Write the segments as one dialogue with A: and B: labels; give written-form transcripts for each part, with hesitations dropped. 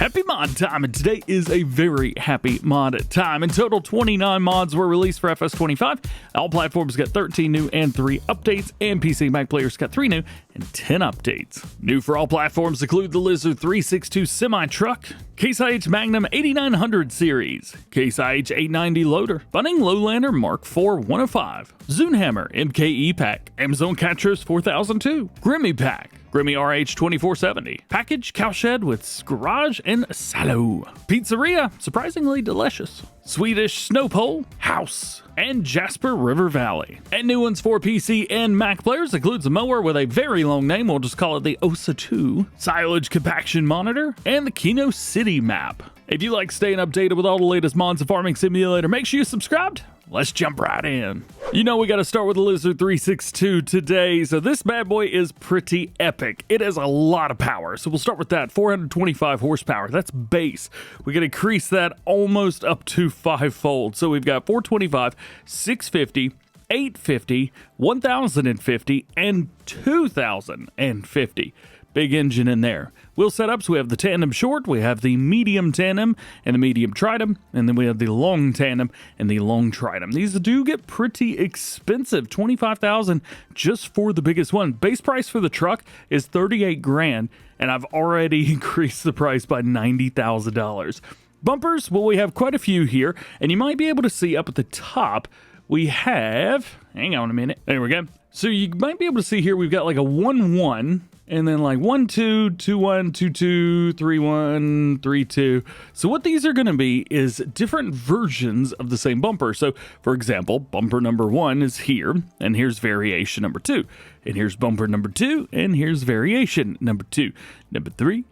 A: Happy mod time, and today is a very happy mod time. In total, 29 mods were released for FS25. All platforms got 13 new and 3 updates, and PC Mac players got 3 new and 10 updates. New for all platforms include the Lizard 362 semi-truck, Case IH Magnum 8900 series, Case IH 890 loader, Bunning Lowlander Mk4 105, Zunhammer MKE Pack, Amazon Catros 4002, Grimme Pack, Grimme RH 2470, package Cowshed with garage and salo, Pizzeria, surprisingly delicious, Swedish Snowpole, House, and Jasper River Valley. And new ones for PC and Mac players includes a mower with a very long name, we'll just call it the OSA 2, Silage Compaction monitor, and the Keno City map. If you like staying updated with all the latest mods of Farming Simulator, make sure you subscribed. Let's jump right in. You know we got to start with the Lizard 362 today, so this bad boy is pretty epic. It has a lot of power, so we'll start with that. 425 horsepower, that's base. We can increase that almost up to 5-fold. So we've got 425, 650, 850, 1050, and 2050. Big engine in there. Wheel setups, we have the tandem short, we have the medium tandem, and the medium tridem, and then we have the long tandem and the long tridem. These do get pretty expensive, $25,000 just for the biggest one. Base price for the truck is $38 grand, and I've already increased the price by $90,000. Bumpers, well, we have quite a few here, and you might be able to see up at the top, we have, hang on a minute, there we go. So you might be able to see here, we've got like a 1-1, and then like 1-2, 2-1, 2-2, 3-1, 3-2. So what these are going to be is different versions of the same bumper. So for example, bumper number 1 is here, and here's variation number 2. And here's bumper number 2, and here's variation number 2. Number 3,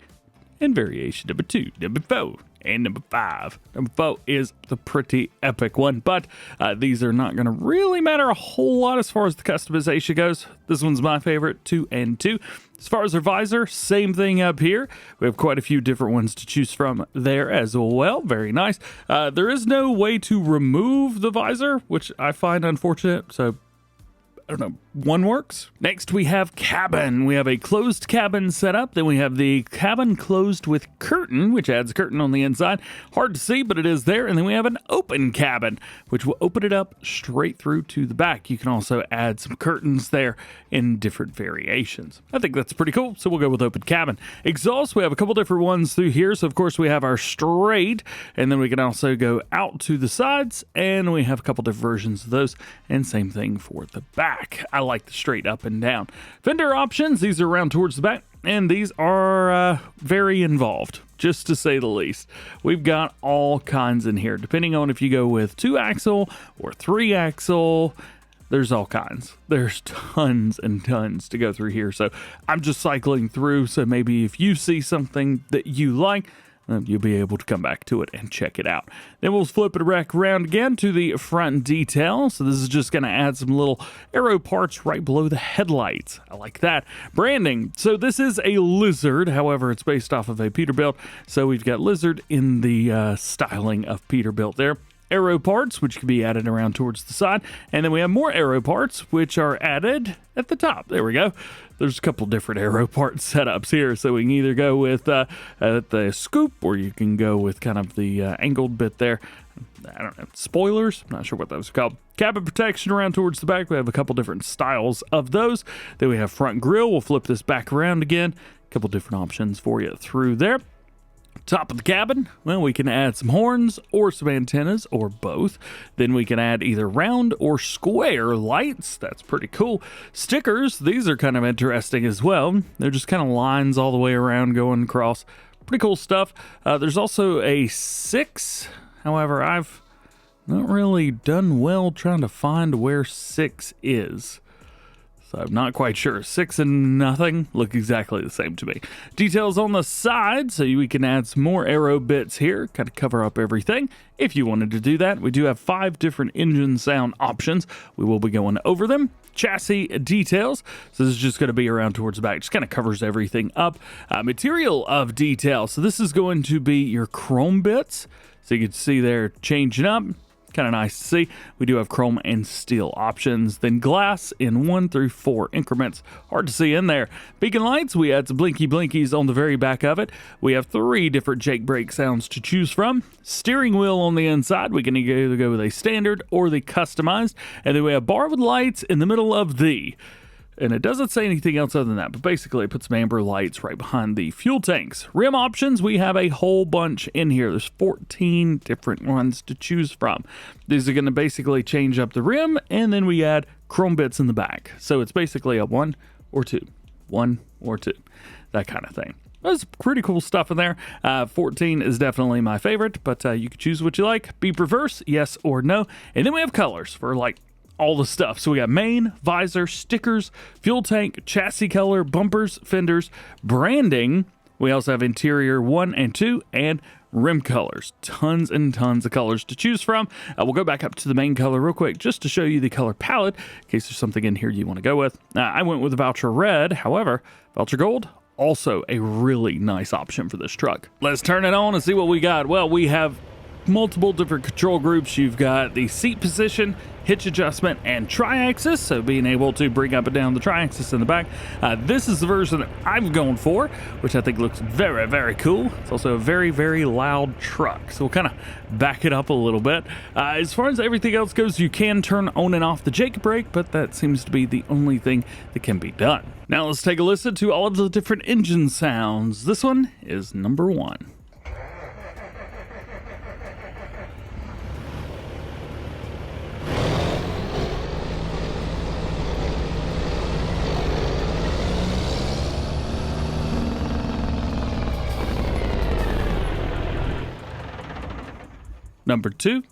A: and variation number 2. Number 4. And number 5. Number 4 is the pretty epic one, but these are not going to really matter a whole lot as far as the customization goes. This one's my favorite, 2 and 2. As far as our visor, same thing up here. We have quite a few different ones to choose from there as well. Very nice. There is no way to remove the visor, which I find unfortunate, so I don't know, one works. Next we have cabin. We have a closed cabin setup. Then we have the cabin closed with curtain, which adds a curtain on the inside. Hard to see, but it is there. And then we have an open cabin, which will open it up straight through to the back. You can also add some curtains there in different variations. I think that's pretty cool, so we'll go with open cabin. Exhaust, we have a couple different ones through here. So of course we have our straight, and then we can also go out to the sides, and we have a couple different versions of those, and same thing for the back. I like the straight up and down. Fender options, these are around towards the back, and these are very involved, just to say the least. We've got all kinds in here, depending on if you go with 2-axle or 3-axle. There's all kinds. There's tons and tons to go through here, so I'm just cycling through, so maybe if you see something that you like, you'll be able to come back to it and check it out. Then we'll flip it back around again to the front detail. So this is just going to add some little aero parts right below the headlights. I like that. Branding. So this is a Lizard. However, it's based off of a Peterbilt. So we've got Lizard in the styling of Peterbilt there. Aero parts, which can be added around towards the side. And then we have more aero parts, which are added at the top. There we go. There's a couple different aero part setups here. So we can either go with the scoop, or you can go with kind of the angled bit there. I don't know, spoilers? I'm not sure what those are called. Cabin protection around towards the back. We have a couple different styles of those. Then we have front grille. We'll flip this back around again. A couple different options for you through there. Top of the cabin, well, we can add some horns or some antennas or both. Then we can add either round or square lights. That's pretty cool. Stickers, these are kind of interesting as well. They're just kind of lines all the way around going across. Pretty cool stuff. There's also a 6. However, I've not really done well trying to find where 6 is. So I'm not quite sure. 6 and nothing look exactly the same to me. Details on the side, so we can add some more aero bits here, kind of cover up everything. If you wanted to do that, we do have 5 different engine sound options. We will be going over them. Chassis details, so this is just going to be around towards the back, just kind of covers everything up. Material of detail, so this is going to be your chrome bits. So you can see they're changing up. Kind of nice to see. We do have chrome and steel options. Then glass in 1 through 4 increments. Hard to see in there. Beacon lights, we had some blinky blinkies on the very back of it. We have 3 different Jake brake sounds to choose from. Steering wheel on the inside. We can either go with a standard or the customized. And then we have bar with lights in the middle of the... And it doesn't say anything else other than that, but basically it puts some amber lights right behind the fuel tanks. Rim options, we have a whole bunch in here. There's 14 different ones to choose from. These are going to basically change up the rim, and then we add chrome bits in the back. So it's basically a 1 or 2, 1 or 2, that kind of thing. There's pretty cool stuff in there. 14 is definitely my favorite, but you can choose what you like. Beep reverse, yes or no. And then we have colors for like all the stuff. So we got main, visor, stickers, fuel tank, chassis color, bumpers, fenders, branding. We also have interior 1 and 2 and rim colors. Tons and tons of colors to choose from. We'll go back up to the main color real quick just to show you the color palette in case there's something in here you want to go with. I went with the Voucher Red. However, Voucher Gold, also a really nice option for this truck. Let's turn it on and see what we got. Well, we have multiple different control groups. You've got the seat position, hitch adjustment, and tri-axis, so being able to bring up and down the tri-axis in the back. This is the version that I'm going for, which I think looks very, very cool. It's also a very, very loud truck, so we'll kind of back it up a little bit. As far as everything else goes, you can turn on and off the Jake brake, but that seems to be the only thing that can be done. Now let's take a listen to all of the different engine sounds. This one is number 1. Number 2.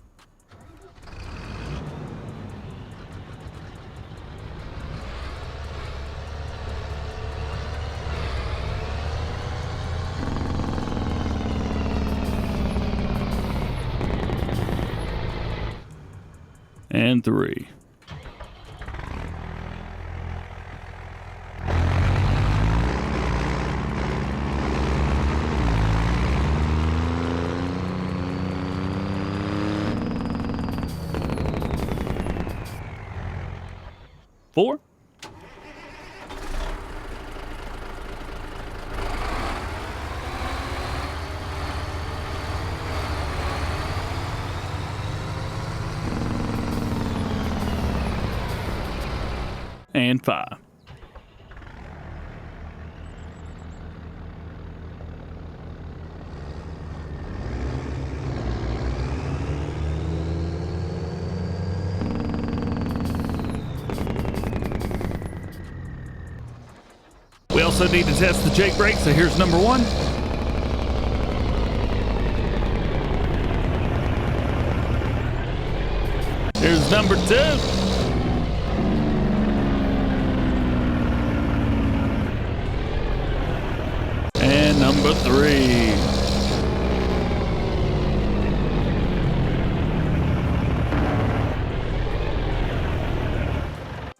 A: And 3. Four. And 5. We also need to test the Jake brake, so here's number 1. Here's number 2. And number 3.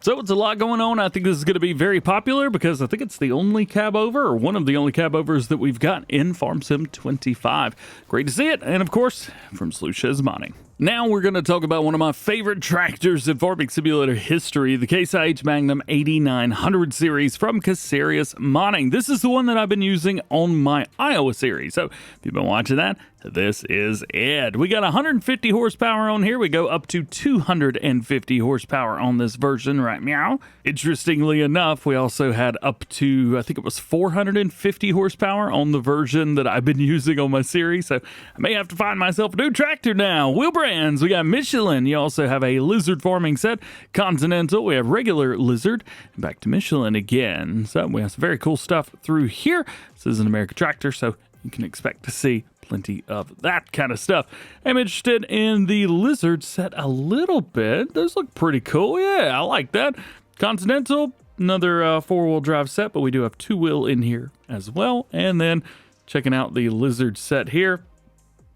A: So it's a lot going on. I think this is going to be very popular because I think it's the only Cabover, or one of the only Cabovers that we've got in Farm Sim 25. Great to see it. And of course, from Slush's Mining. Now we're going to talk about one of my favorite tractors in farming simulator history, the Case IH Magnum 8900 series from Pizzeria Mining. This is the one that I've been using on my Iowa series. So if you've been watching that, this is it. We got 150 horsepower on here. We go up to 250 horsepower on this version, right? Meow. Interestingly enough, we also had up to, I think it was 450 horsepower on the version that I've been using on my series. So I may have to find myself a new tractor now. Wheel brands, we got Michelin. You also have a Lizard farming set, Continental. We have regular Lizard. And back to Michelin again. So we have some very cool stuff through here. This is an American tractor, so you can expect to see plenty of that kind of stuff. I'm interested in the Lizard set a little bit. Those look pretty cool. Yeah, I like that. Continental, another four-wheel drive set, but we do have two-wheel in here as well. And then checking out the Lizard set here.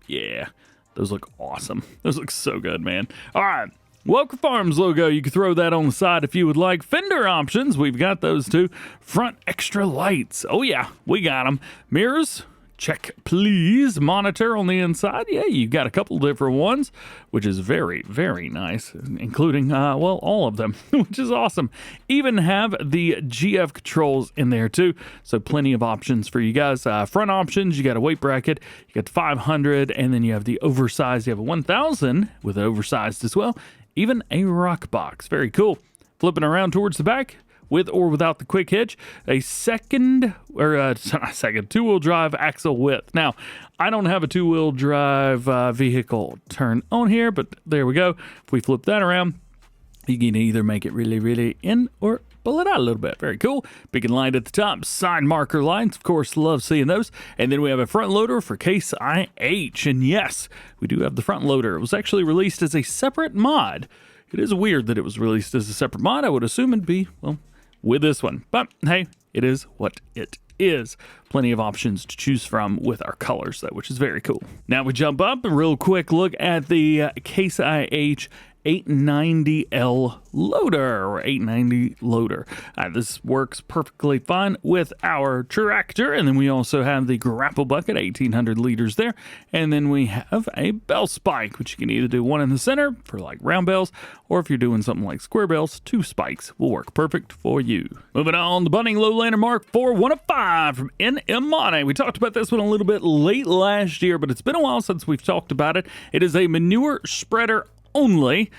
A: Yeah, those look awesome. Those look so good, man. All right. Welcome Farms logo. You can throw that on the side if you would like. Fender options, we've got those too. Front extra lights. Oh yeah, we got them. Mirrors, check please monitor on the inside. Yeah, you got a couple different ones, which is very, very nice, including, well, all of them, which is awesome. Even have the GF controls in there too, so plenty of options for you guys. Front options, you got a weight bracket, you got 500, and then you have the oversized. You have a 1000 with oversized as well, even a rock box. Very cool. Flipping around towards the back, with or without the quick hitch, a two-wheel drive axle width. Now, I don't have a two-wheel drive vehicle turn on here, but there we go. If we flip that around, you can either make it really, really in or pull it out a little bit. Very cool. Beacon light at the top, side marker lights. Of course, love seeing those. And then we have a front loader for Case IH. And yes, we do have the front loader. It was actually released as a separate mod. It is weird that it was released as a separate mod. I would assume it'd be, well, with this one. But hey, it is what it is. Plenty of options to choose from with our colors, though, which is very cool. Now we jump up, a real quick look at the Case IH 890L loader, or 890 loader. This works perfectly fine with our tractor, and then we also have the grapple bucket, 1800 liters there, and then we have a bell spike, which you can either do one in the center for like round bells, or if you're doing something like square bells, 2 spikes will work perfect for you. Moving on, the Bunning Lowlander Mk4 1 of 5 from NM Monte. We talked about this one a little bit late last year, but it's been a while since we've talked about it. It is a manure spreader only.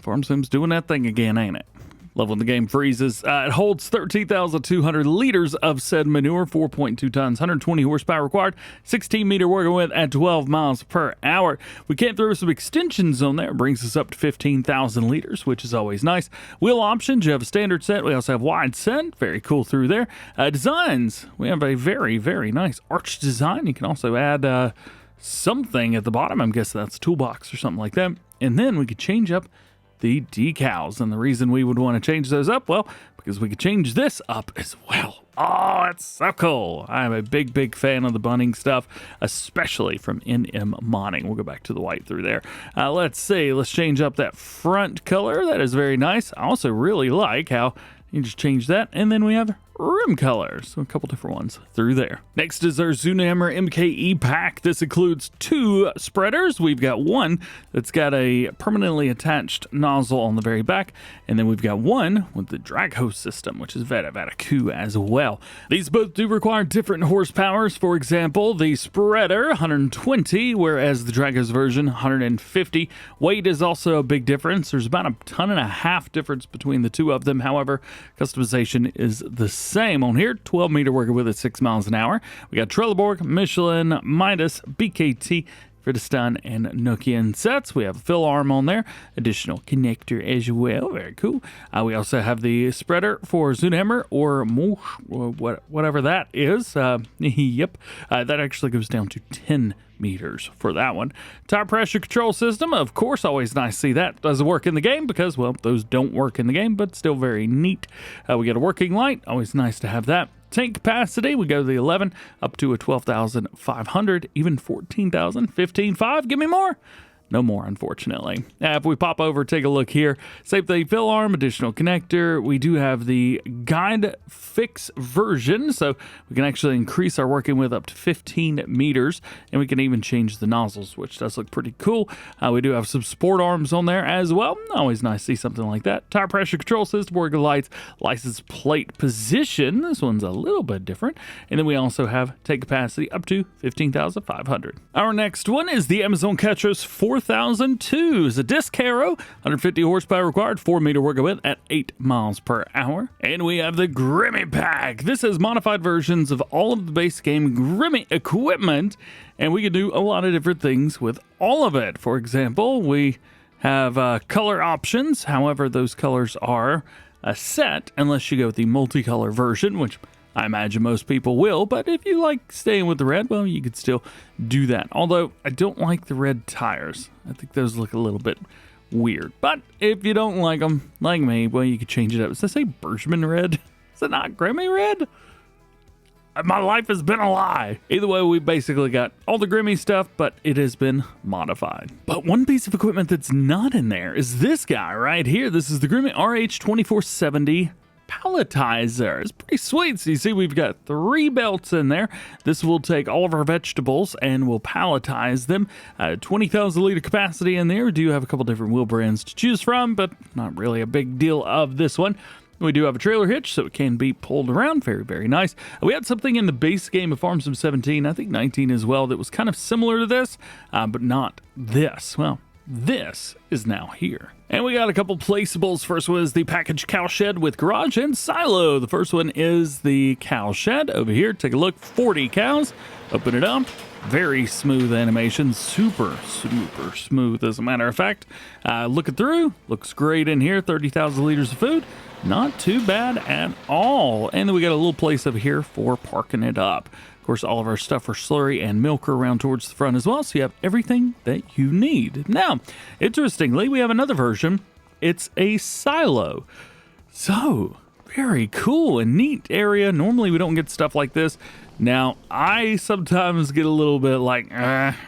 A: Farm Sim's doing that thing again, ain't it? Love when the game freezes. It holds 13,200 liters of said manure, 4.2 tons, 120 horsepower required, 16 meter working width at 12 miles per hour. We can throw some extensions on there. It brings us up to 15,000 liters, which is always nice. Wheel options, you have a standard set. We also have wide set. Very cool through there. Designs, we have a very, very nice arch design. You can also add something at the bottom. I'm guessing that's a toolbox or something like that. And then we could change up the decals. And the reason we would want to change those up, well, because we could change this up as well. Oh, it's so cool. I'm a big, big fan of the Bunning stuff, especially from NM Modding. We'll go back to the white through there. Let's see. Let's change up that front color. That is very nice. I also really like how you just change that, and then we have rim colors, so a couple different ones through there. Next is our Zunhammer MKE Pack. This includes 2 spreaders. We've got one that's got a permanently attached nozzle on the very back, and then we've got one with the drag hose system, which is very cool as well. These both do require different horsepowers. For example, the spreader 120, whereas the drag hose version 150. Weight is also a big difference. There's about a 1.5 tons difference between the two of them. However, customization is the same on here. 12 meter working with at 6 miles an hour. We got Trelleborg, Michelin, Midas, BKT, Fridestan, and Nokian sets. We have a fill arm on there, additional connector as well. Very cool. We also have the spreader for Zunhammer or whatever that is. Yep, that actually goes down to 10 meters for that one. Tire pressure control system, of course, always nice to see that. Doesn't work in the game because, well, those don't work in the game, but still very neat. We got a working light, always nice to have that. Tank capacity, we go to the 11 up to a 12,500, even 14,000, 15,500. Give me more. No more, unfortunately. If we pop over, take a look here. Same thing, fill arm, additional connector. We do have the guide fix version, so we can actually increase our working width up to 15 meters, and we can even change the nozzles, which does look pretty cool. We do have some sport arms on there as well. Always nice to see something like that. Tire pressure control system, working lights, license plate position. This one's a little bit different. And then we also have tank capacity up to 15,500. Our next one is the Amazon Catros 4002. It's a disc harrow, 150 horsepower required, 4 meter working width at 8 miles per hour. And we have the Grimme Pack. This has modified versions of all of the base game Grimme equipment, and we can do a lot of different things with all of it. For example, we have color options. However, those colors are set unless you go with the multicolor version, which I imagine most people will, but if you like staying with the red, well, you could still do that. Although, I don't like the red tires. I think those look a little bit weird. But if you don't like them, like me, well, you could change it up. Does that say Birchman red? Is it not Grimme red? My life has been a lie. Either way, we basically got all the Grimme stuff, but it has been modified. But one piece of equipment that's not in there is this guy right here. This is the Grimme RH 2470 palletizer. It's pretty sweet. So you see we've got 3 belts in there. This will take all of our vegetables and we'll palletize them. 20,000 liter capacity in there. We do have a couple different wheel brands to choose from, but not really a big deal of this one. We do have a trailer hitch, so it can be pulled around. Very, very nice. We had something in the base game of Farm Sim 17, I think 19 as well, that was kind of similar to this, but not this. Well, this is now here. And we got a couple placeables. First one is the package Cowshed with garage and silo. The first one is the Cowshed over here. Take a look, 40 cows. Open it up. Very smooth animation, super smooth as a matter of fact. Looking through, looks great in here, 30,000 liters of food. Not too bad at all. And then we got a little place over here for parking it up. Of course, all of our stuff for slurry and milk are around towards the front as well, so you have everything that you need. Now, interestingly, we have another version. It's a silo. So, very cool and neat area. Normally, we don't get stuff like this. Now, I sometimes get a little bit like,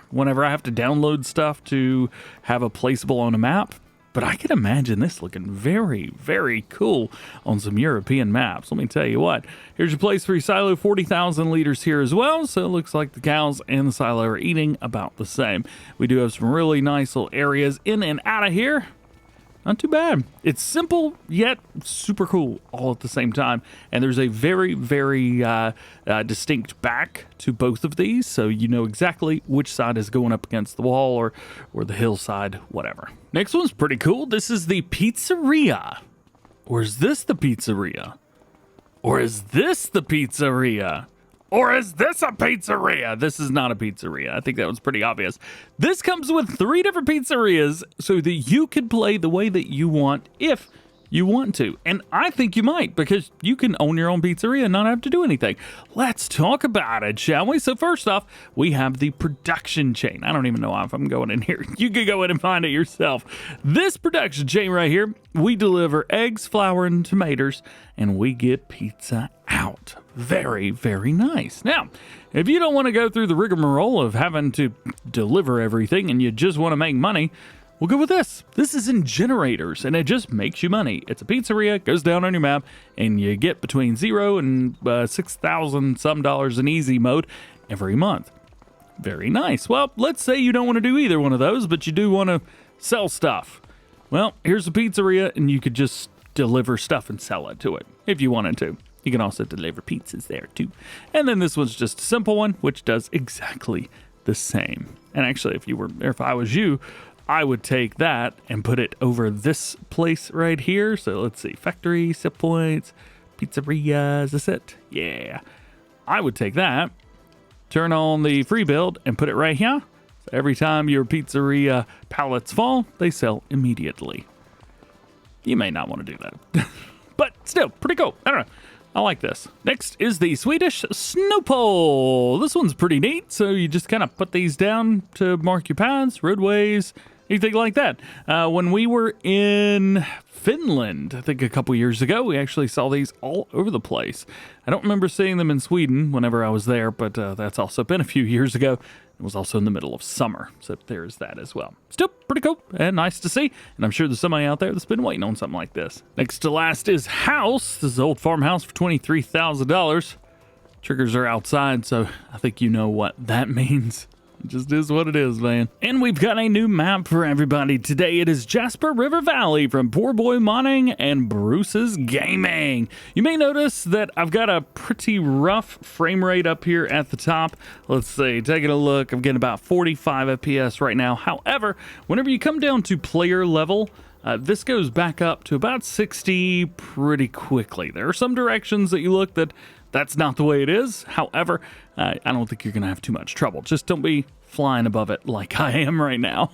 A: whenever I have to download stuff to have a placeable on a map. But I can imagine this looking very, very cool on some European maps. Let me tell you what. Here's your place for your silo, 40,000 liters here as well. So it looks like the cows and the silo are eating about the same. We do have some really nice little areas in and out of here. Not too bad. It's simple, yet super cool all at the same time. And there's a very, very distinct back to both of these. So you know exactly which side is going up against the wall or the hillside, whatever. Next one's pretty cool. This is the Pizzeria. Or is this the Pizzeria? Or is this the Pizzeria? Or is this a pizzeria? This is not a pizzeria. I think that was pretty obvious. This comes with 3 different pizzerias so that you can play the way that you want if you want to. And I think you might, because you can own your own pizzeria and not have to do anything. Let's talk about it, shall we? So first off, we have the production chain. I don't even know if I'm going in here. You can go in and find it yourself. This production chain right here, we deliver eggs, flour, and tomatoes, and we get pizza out. Very, very nice. Now, if you don't want to go through the rigmarole of having to deliver everything and you just want to make money, we'll go with this. This is in generators, and it just makes you money. It's a pizzeria, goes down on your map, and you get between $0 and $6,000 some in easy mode every month. Very nice. Well, let's say you don't want to do either one of those, but you do want to sell stuff. Well, here's a pizzeria, and you could just deliver stuff and sell it to it if you wanted to. You can also deliver pizzas there too. And then this one's just a simple one, which does exactly the same. And actually, if I was you, I would take that and put it over this place right here. So let's see, factory, set points, pizzeria, is this it? Yeah. I would take that, turn on the free build and put it right here. So every time your pizzeria pallets fall, they sell immediately. You may not want to do that, but still pretty cool. I don't know. I like this. Next is the Swedish snow pole. This one's pretty neat. So you just kind of put these down to mark your paths, roadways, anything like that. When we were in Finland, I think a couple years ago, we actually saw these all over the place. I don't remember seeing them in Sweden whenever I was there, but that's also been a few years ago. It was also in the middle of summer, so there's that as well. Still pretty cool and nice to see, and I'm sure there's somebody out there that's been waiting on something like this. Next to last is house. This is an old farmhouse for $23,000. Triggers are outside, so I think you know what that means. It just is what it is, man. And we've got a new map for everybody today. It is Jasper River Valley from Poor Boy Monning and Bruce's Gaming. You may notice that I've got a pretty rough frame rate up here at the top. Let's see, taking a look, I'm getting about 45 FPS right now. However, whenever you come down to player level, this goes back up to about 60 pretty quickly. There are some directions that you look that's not the way it is. However, I don't think you're going to have too much trouble. Just don't be flying above it like I am right now.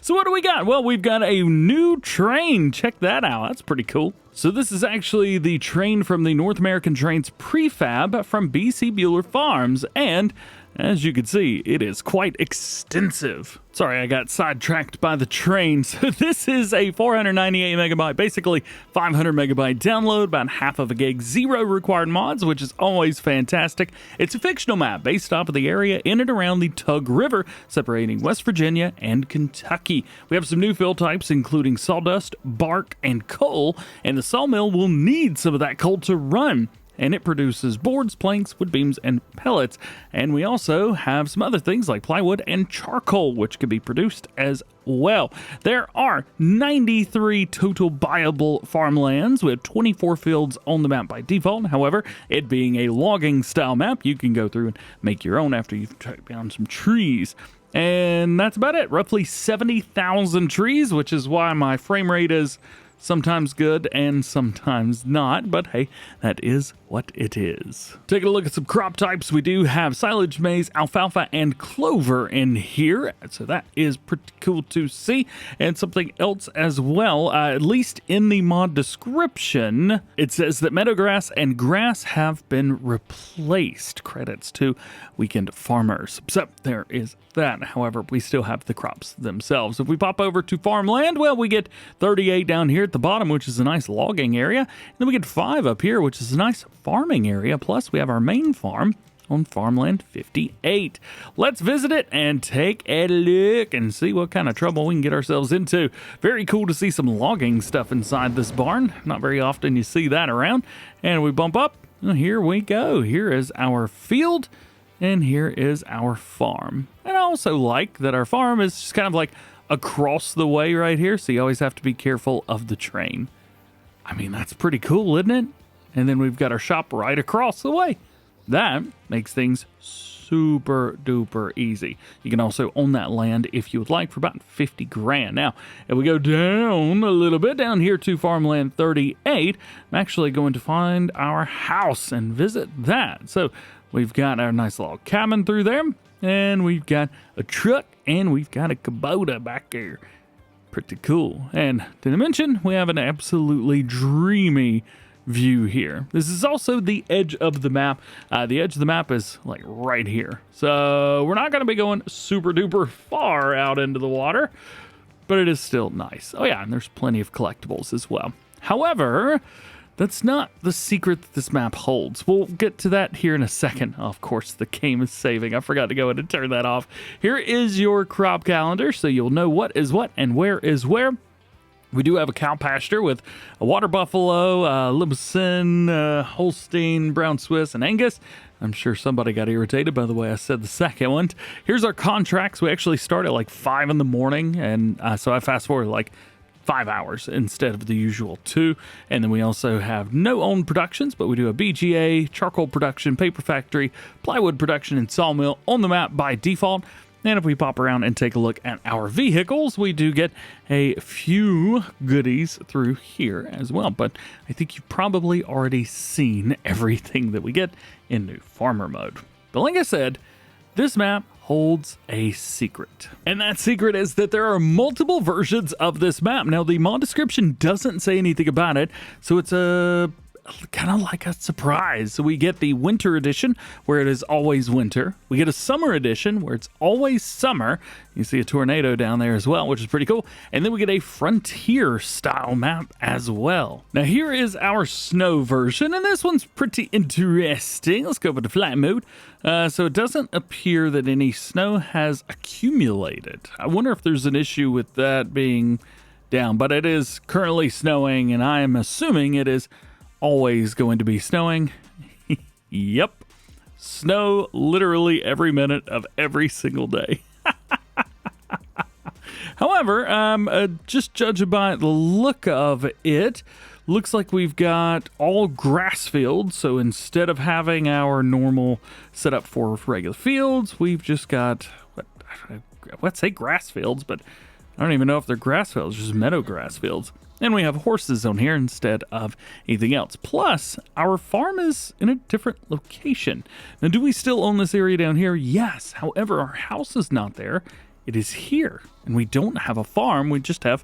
A: So what do we got? Well, we've got a new train. Check that out. That's pretty cool. So this is actually the train from the North American Trains prefab from BC Bueller Farms. And As you can see, it is quite extensive. Sorry, I got sidetracked by the train. So this is a 498 megabyte, basically 500 megabyte download, about half of a gig, 0 required mods, which is always fantastic. It's a fictional map based off of the area in and around the Tug River, separating West Virginia and Kentucky. We have some new fill types, including sawdust, bark, and coal, and the sawmill will need some of that coal to run. And it produces boards, planks, wood beams, and pellets. And we also have some other things like plywood and charcoal, which can be produced as well. There are 93 total buyable farmlands with 24 fields on the map by default. However, it being a logging style map, you can go through and make your own after you've tracked down some trees. And that's about it. Roughly 70,000 trees, which is why my frame rate is sometimes good and sometimes not, but hey, that is what it is. Taking a look at some crop types, we do have silage, maize, alfalfa, and clover in here, so that is pretty cool to see. And something else as well, at least in the mod description, it says that meadowgrass and grass have been replaced. Credits to weekend farmers. So there is that. However, we still have the crops themselves. If we pop over to farmland, well, we get 38 down here at the bottom, which is a nice logging area. And then we get 5 up here, which is a nice farming area. Plus, we have our main farm on farmland 58. Let's visit it and take a look and see what kind of trouble we can get ourselves into. Very cool to see some logging stuff inside this barn. Not very often you see that around. And we bump up. And here we go. Here is our field. And here is our farm. And I also like that our farm is just kind of like across the way right here, so you always have to be careful of the train. I mean, that's pretty cool, isn't it? And then we've got our shop right across the way. That makes things super duper easy. You can also own that land if you would like for about 50 grand. Now, if we go down a little bit down here to farmland 38, I'm actually going to find our house and visit that. So we've got our nice little cabin through there, and we've got a truck, and we've got a Kubota back there. Pretty cool. And to mention, we have an absolutely dreamy view here. This is also the edge of the map. The edge of the map is like right here. So we're not going to be going super duper far out into the water, but it is still nice. Oh yeah, and there's plenty of collectibles as well. However, that's not the secret that this map holds. We'll get to that here in a second. Oh, of course, the game is saving. I forgot to go ahead and turn that off. Here is your crop calendar, so you'll know what is what and where is where. We do have a cow pasture with a water buffalo, Limousin, Holstein, Brown Swiss, and Angus. I'm sure somebody got irritated by the way I said the second one. Here's our contracts. We actually start at like 5 in the morning, and so I fast forward like 5 hours instead of the usual 2. And then we also have no owned productions, but we do a BGA, charcoal production, paper factory, plywood production, and sawmill on the map by default. And if we pop around and take a look at our vehicles, we do get a few goodies through here as well. But I think you've probably already seen everything that we get in new farmer mode. But like I said, this map holds a secret. And that secret is that there are multiple versions of this map. Now, the mod description doesn't say anything about it, so it's a kind of like a surprise. So we get the winter edition where it is always winter. We get a summer edition where it's always summer. You see a tornado down there as well, which is pretty cool. And then we get a frontier style map as well. Now here is our snow version, and this one's pretty interesting. Let's go over to flight mode. So it doesn't appear that any snow has accumulated. I wonder if there's an issue with that being down, but it is currently snowing, and I am assuming it is always going to be snowing. Yep. Snow literally every minute of every single day. However, just judging by the look of it, looks like we've got all grass fields. So instead of having our normal setup for regular fields, we've just got, let's say grass fields, but I don't even know if they're grass fields, just meadow grass fields. And we have horses on here instead of anything else. Plus, our farm is in a different location. Now, do we still own this area down here? Yes. However, our house is not there. It is here. And we don't have a farm. We just have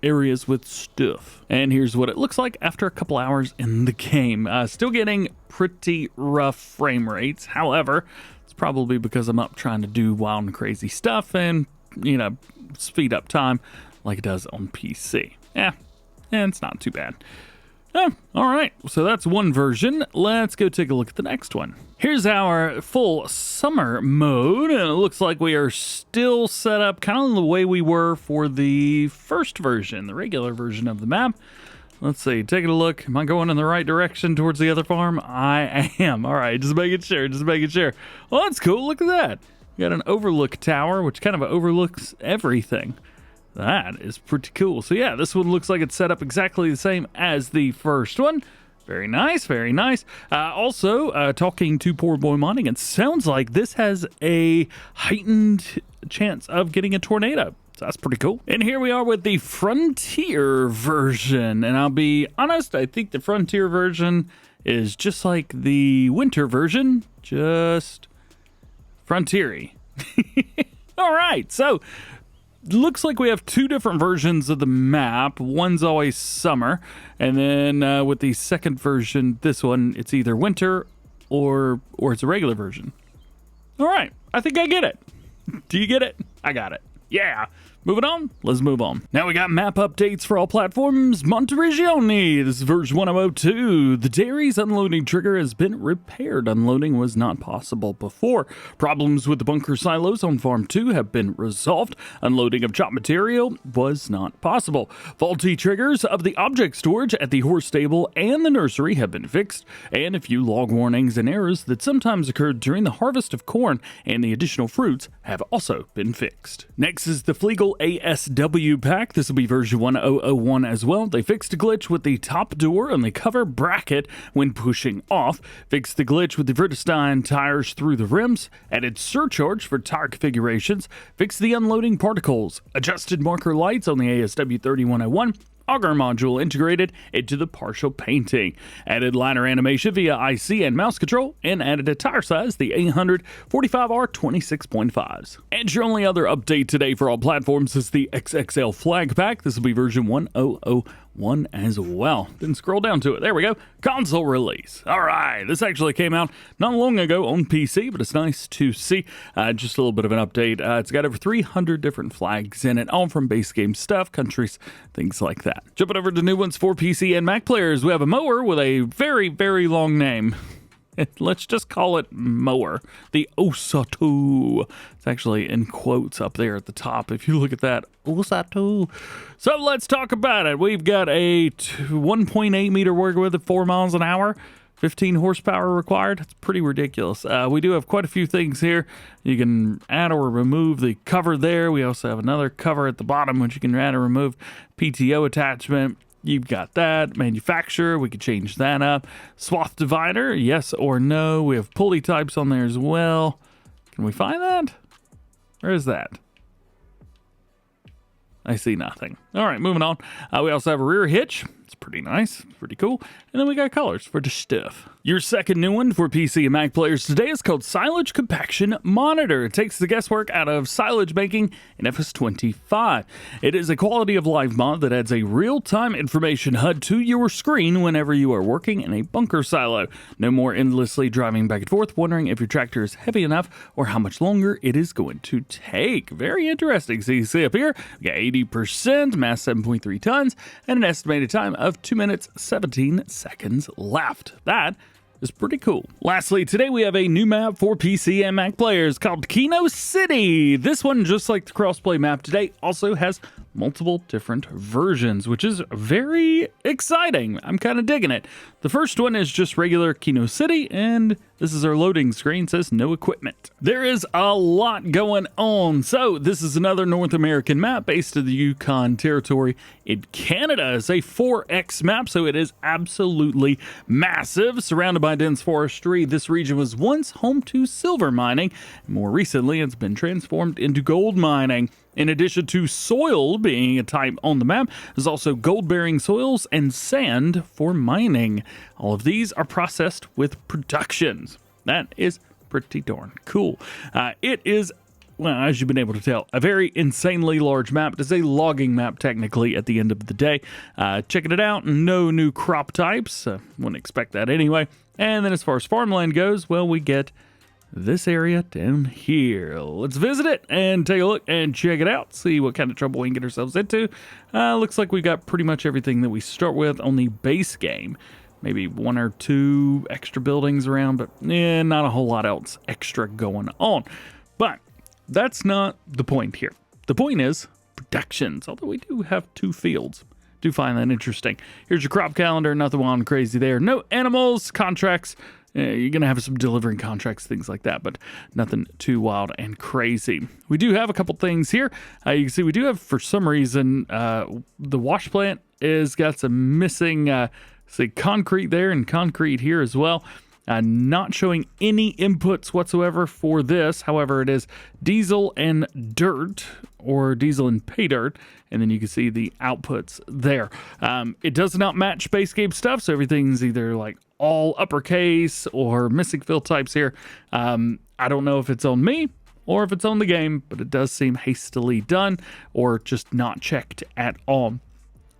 A: areas with stuff. And here's what it looks like after a couple hours in the game. Still getting pretty rough frame rates. However, it's probably because I'm up trying to do wild and crazy stuff and, speed up time like it does on PC. Yeah, it's not too bad. Oh, all right, so that's one version. Let's go take a look at the next one. Here's our full summer mode, and it looks like we are still set up kind of the way we were for the first version, the regular version of the map. Let's see, taking a look. Am I going in the right direction towards the other farm? I am. All right, just making sure. Well, that's cool. Look at that. We got an overlook tower, which kind of overlooks everything. That is pretty cool. So yeah, this one looks like it's set up exactly the same as the first one. Very nice, very nice. Also, talking to Poor Boy Mining, it sounds like this has a heightened chance of getting a tornado. So that's pretty cool. And here we are with the Frontier version. And I'll be honest, I think the Frontier version is just like the Winter version, just Frontier-y. All right, so looks like we have two different versions of the map. One's always summer, and then with the second version, this one, it's either winter or it's a regular version. All right, I think I get it. Do you get it? I got it. Yeah. Moving on, let's move on. Now we got map updates for all platforms. Monteriggioni, this is version 1002. The dairy's unloading trigger has been repaired. Unloading was not possible before. Problems with the bunker silos on Farm 2 have been resolved. Unloading of chopped material was not possible. Faulty triggers of the object storage at the horse stable and the nursery have been fixed, and a few log warnings and errors that sometimes occurred during the harvest of corn and the additional fruits have also been fixed. Next is the Fliegl ASW Pack. This will be version 1001 as well. They fixed a glitch with the top door and the cover bracket when pushing off. Fixed the glitch with the Vertestein tires through the rims. Added surcharge for tire configurations. Fixed the unloading particles. Adjusted marker lights on the ASW 3101. Auger module integrated into the partial painting. Added liner animation via IC and mouse control, and added a tire size, the 800 45R 26.5s. And your only other update today for all platforms is the XXL Flag Pack. This will be version 1001 as well. Then scroll down to it. There we go. Console release. All right. This actually came out not long ago on PC, but it's nice to see. Just a little bit of an update. It's got over 300 different flags in it, all from base game stuff, countries, things like that. Jumping over to new ones for PC and Mac players, we have a mower with a very, very long name. Let's just call it Mower. The Osatu. It's actually in quotes up there at the top. If you look at that, Osatu. So let's talk about it. We've got a 1.8 meter work width at 4 miles an hour. 15 horsepower required. It's pretty ridiculous. We do have quite a few things here. You can add or remove the cover there. We also have another cover at the bottom, which you can add or remove. PTO attachment. You've got that. Manufacturer, we could change that up. Swath divider, yes or no. We have pulley types on there as well. Can we find that? Where is that? I see nothing. All right, moving on. We also have a rear hitch. It's pretty nice, pretty cool. And then we got colors for the stuff. Your second new one for PC and Mac players today is called Silage Compaction Monitor. It takes the guesswork out of silage making in FS25. It is a quality of life mod that adds a real-time information HUD to your screen whenever you are working in a bunker silo. No more endlessly driving back and forth, wondering if your tractor is heavy enough or how much longer it is going to take. Very interesting. So you see up here, we got 80%, mass 7.3 tons, and an estimated time of 2 minutes, 17 seconds left. That is pretty cool. Lastly, today we have a new map for PC and Mac players called Keno City. This one, just like the crossplay map today, also has multiple different versions, which is very exciting. I'm kind of digging it. The first one is just regular Keno City, and this is our loading screen. It says no equipment. There is a lot going on. So this is another North American map based in the Yukon Territory in Canada. It's a 4X map, so it is absolutely massive. Surrounded by dense forestry, this region was once home to silver mining. More recently, it's been transformed into gold mining. In addition to soil being a type on the map, there's also gold-bearing soils and sand for mining. All of these are processed with productions. That is pretty darn cool. It is, well, as you've been able to tell, a very insanely large map. It is a logging map, technically, at the end of the day. Checking it out, no new crop types. Wouldn't expect that anyway. And then as far as farmland goes, well, we get this area down here. Let's visit it and take a look and check it out, see what kind of trouble we can get ourselves into. Looks like we got pretty much everything that we start with on the base game. Maybe 1 or 2 extra buildings around, but not a whole lot else extra going on. But that's not the point here. The point is productions, although we do have 2 fields. Do find that interesting. Here's your crop calendar, nothing wild and crazy there. No animals, contracts. You're going to have some delivering contracts, things like that, but nothing too wild and crazy. We do have a couple things here. You can see we do have, for some reason, the wash plant is got some missing, say, concrete there and concrete here as well. Not showing any inputs whatsoever for this. However, it is diesel and dirt, or diesel and pay dirt, and then you can see the outputs there. It does not match base game stuff, so everything's either like all uppercase or missing fill types here. I don't know if it's on me or if it's on the game, but it does seem hastily done or just not checked at all.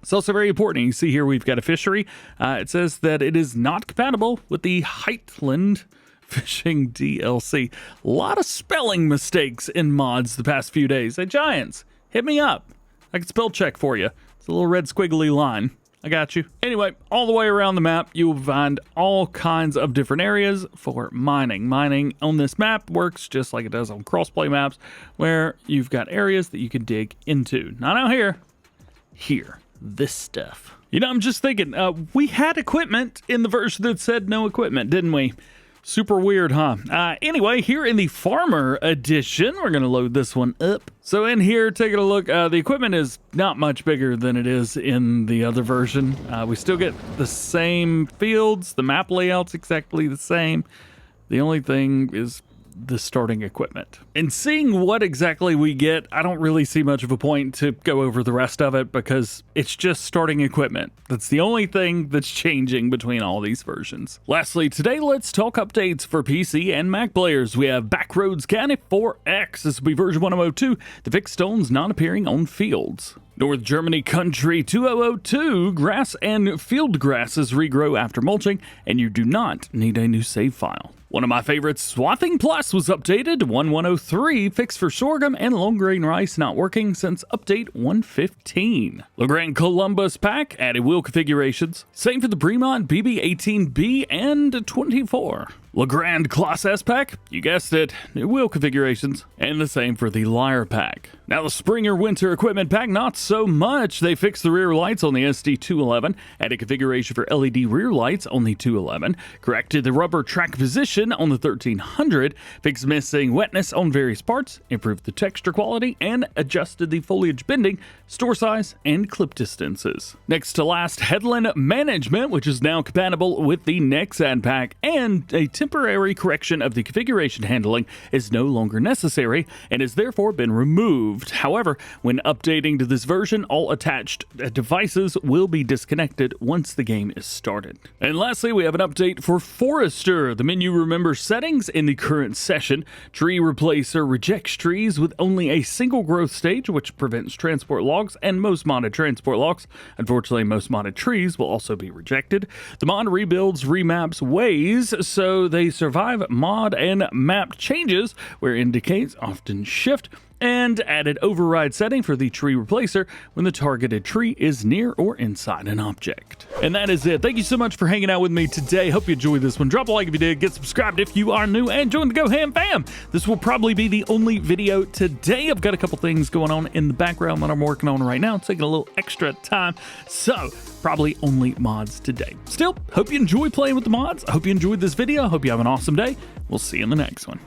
A: It's also very important. You see here we've got a fishery. It says that it is not compatible with the Headland Fishing DLC. A lot of spelling mistakes in mods the past few days. Hey, Giants, hit me up. I can spell check for you. It's a little red squiggly line. I got you. Anyway, all the way around the map, you will find all kinds of different areas for mining. Mining on this map works just like it does on crossplay maps, where you've got areas that you can dig into. Not out here. Here. This stuff. You know, I'm just thinking, we had equipment in the version that said no equipment, didn't we? Super weird, huh? Anyway, here in the Farmer Edition, we're going to load this one up. So in here, taking a look, the equipment is not much bigger than it is in the other version. We still get the same fields. The map layout's exactly the same. The only thing is the starting equipment. And seeing what exactly we get, I don't really see much of a point to go over the rest of it because it's just starting equipment. That's the only thing that's changing between all these versions. Lastly, today let's talk updates for PC and Mac players. We have Backroads Canny 4X. This will be version 1002. The fixed stones not appearing on fields. North Germany Country 2002, grass and field grasses regrow after mulching, and you do not need a new save file. One of my favorites, Swathing Plus, was updated to 1103, fixed for sorghum and long grain rice not working since update 115. Legrand Columbus Pack added wheel configurations. Same for the Bremont BB18B and 24. Legrand Class S Pack, you guessed it, new wheel configurations, and the same for the Lyre Pack. Now the Springer Winter Equipment Pack, not so much. They fixed the rear lights on the SD211, added configuration for LED rear lights on the 211, corrected the rubber track position on the 1300, fixed missing wetness on various parts, improved the texture quality, and adjusted the foliage bending, store size, and clip distances. Next to last, Headland Management, which is now compatible with the Nexad Pack, and a temporary correction of the configuration handling is no longer necessary and has therefore been removed. However, when updating to this version, all attached devices will be disconnected once the game is started. And lastly, we have an update for Forester. The menu remembers settings in the current session. Tree Replacer rejects trees with only a single growth stage, which prevents transport logs and most modded transport logs. Unfortunately, most modded trees will also be rejected. The mod rebuilds remaps ways, so they survive mod and map changes, where indicates often shift, and added override setting for the tree replacer when the targeted tree is near or inside an object. And that is it. Thank you so much for hanging out with me today. Hope you enjoyed this one. Drop a like if you did, get subscribed if you are new, and join the DjGoHam fam. This will probably be the only video today. I've got a couple things going on in the background that I'm working on right now. It's taking a little extra time, so probably only mods today. Still, hope you enjoy playing with the mods. I hope you enjoyed this video. I hope you have an awesome day. We'll see you in the next one.